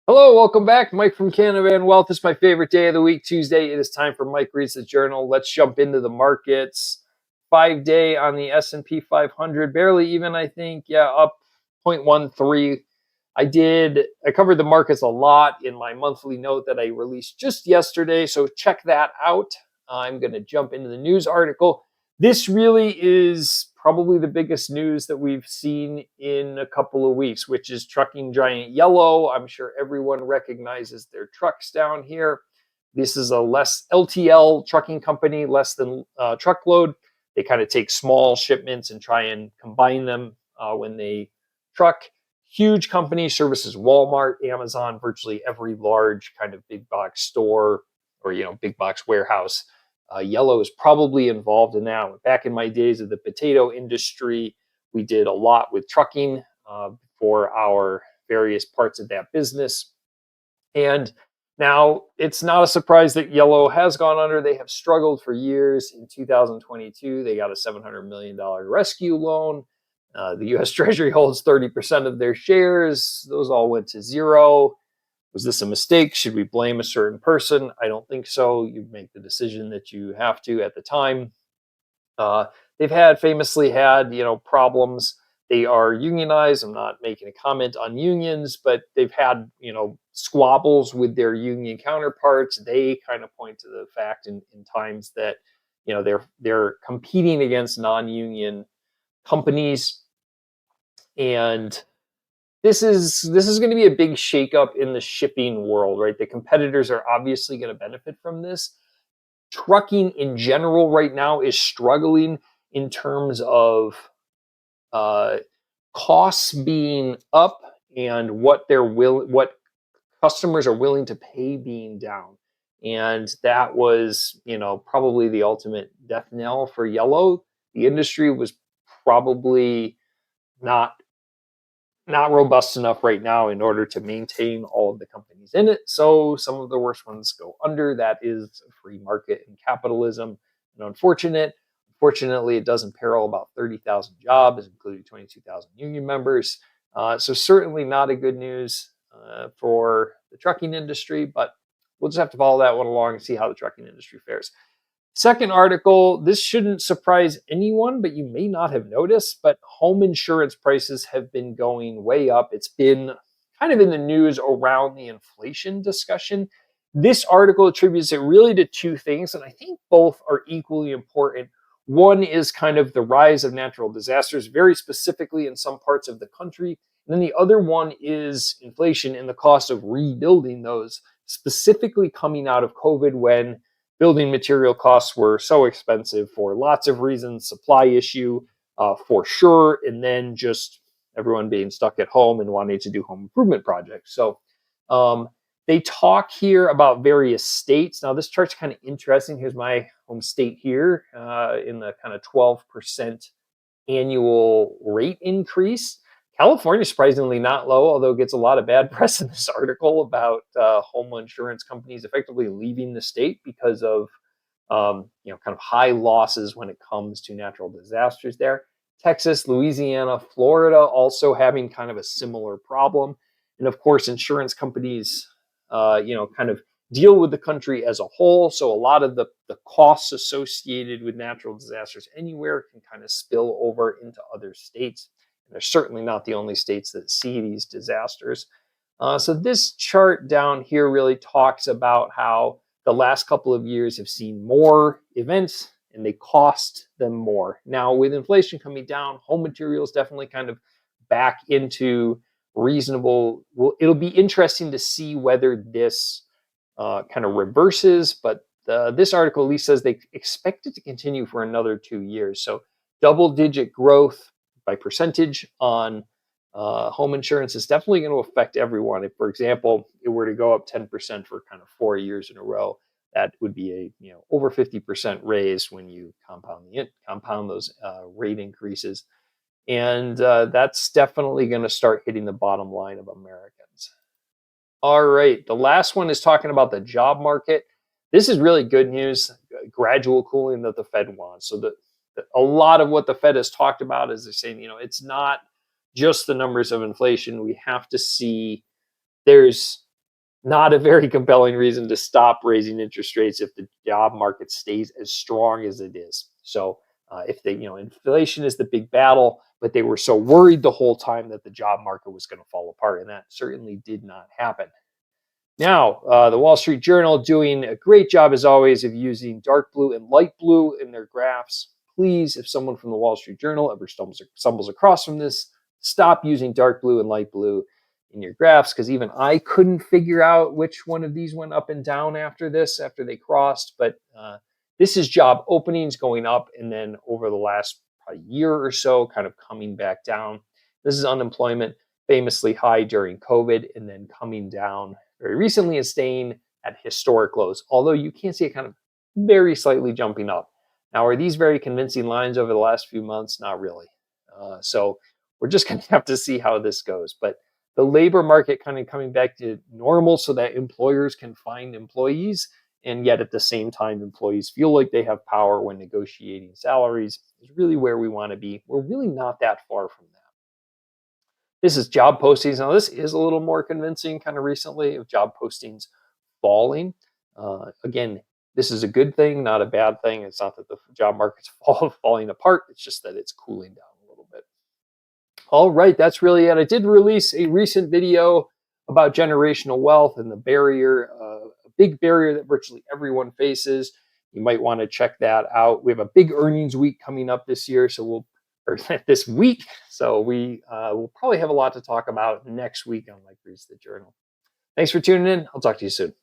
Hello, welcome back. Mike from Canada and Wealth. It's my favorite day of the week, Tuesday. It is time for Mike Reads the Journal. Let's jump into the markets. 5-day on the S&P 500, barely even, I think. Yeah, up 0.13. I covered the markets a lot in my monthly note that I released just yesterday, so check that out. I'm going to jump into the news article. This really is probably the biggest news that we've seen in a couple of weeks, which is trucking giant Yellow. I'm sure everyone recognizes their trucks down here. This is a less LTL trucking company, less than truckload. They kind of take small shipments and try and combine them when they truck. Huge company, services Walmart, Amazon, virtually every large kind of big box store or big box warehouse. Yellow is probably involved in that. Back in my days of the potato industry, we did a lot with trucking for our various parts of that business. And now it's not a surprise that Yellow has gone under. They have struggled for years. In 2022, they got a $700 million rescue loan. The US Treasury holds 30% of their shares. Those all went to zero. Was this a mistake? Should we blame a certain person? I don't think so. You make the decision that you have to at the time. They've famously had problems. They are unionized. I'm not making a comment on unions, but they've had squabbles with their union counterparts. They kind of point to the fact in times that they're competing against non-union companies, and this is going to be a big shakeup in the shipping world, right? The competitors are obviously going to benefit from this. Trucking in general right now is struggling in terms of uh, costs being up and what customers are willing to pay being down. And that was, probably the ultimate death knell for Yellow. The industry was probably not not robust enough right now in order to maintain all of the companies in it. So some of the worst ones go under. That is a free market and capitalism. And unfortunately, it does imperil about 30,000 jobs, including 22,000 union members. So certainly not a good news for the trucking industry, but we'll just have to follow that one along and see how the trucking industry fares. Second article, this shouldn't surprise anyone, but you may not have noticed, but home insurance prices have been going way up. It's been kind of in the news around the inflation discussion. This article attributes it really to two things, and I think both are equally important. One is kind of the rise of natural disasters, very specifically in some parts of the country. And then the other one is inflation and the cost of rebuilding those, specifically coming out of COVID when building material costs were so expensive for lots of reasons, supply issue for sure, and then just everyone being stuck at home and wanting to do home improvement projects. So um, they talk here about various states. Now, this chart's kind of interesting. Here's my home state here in the kind of 12% annual rate increase. California, surprisingly not low, although it gets a lot of bad press in this article about home insurance companies effectively leaving the state because of kind of high losses when it comes to natural disasters there. Texas, Louisiana, Florida also having kind of a similar problem. And of course, insurance companies, kind of deal with the country as a whole. So a lot of the costs associated with natural disasters anywhere can kind of spill over into other states. And they're certainly not the only states that see these disasters. So this chart down here really talks about how the last couple of years have seen more events and they cost them more. Now, with inflation coming down, home materials definitely kind of back into reasonable. Well, it'll be interesting to see whether this kind of reverses, but this article at least says they expect it to continue for another 2 years. So double-digit growth by percentage on home insurance is definitely going to affect everyone. If, for example, it were to go up 10% for kind of 4 years in a row, that would be a over 50% raise when you compound those rate increases, and that's definitely going to start hitting the bottom line of Americans. All right, the last one is talking about the job market. This is really good news, gradual cooling that the Fed wants. So a lot of what the Fed has talked about is they're saying, it's not just the numbers of inflation. We have to see there's not a very compelling reason to stop raising interest rates if the job market stays as strong as it is. So if they, inflation is the big battle, but they were so worried the whole time that the job market was going to fall apart, and that certainly did not happen. Now, the Wall Street Journal doing a great job, as always, of using dark blue and light blue in their graphs. Please, if someone from the Wall Street Journal ever stumbles across from this, stop using dark blue and light blue in your graphs, because even I couldn't figure out which one of these went up and down after they crossed. But this is job openings going up, and then over the last year or so, kind of coming back down. This is unemployment, famously high during COVID, and then coming down very recently and staying at historic lows, although you can see it kind of very slightly jumping up. Now, are these very convincing lines over the last few months? Not really. So we're just going to have to see how this goes. But the labor market kind of coming back to normal so that employers can find employees, and yet at the same time, employees feel like they have power when negotiating salaries is really where we want to be. We're really not that far from that. This is job postings. Now, this is a little more convincing kind of recently of job postings falling. Again, this is a good thing, not a bad thing. It's not that the job market's falling apart. It's just that it's cooling down a little bit. All right, that's really it. I did release a recent video about generational wealth and the barrier, a big barrier that virtually everyone faces. You might want to check that out. We have a big earnings week coming up this year, this week. So we will probably have a lot to talk about next week on Mike Reads the Journal. Thanks for tuning in. I'll talk to you soon.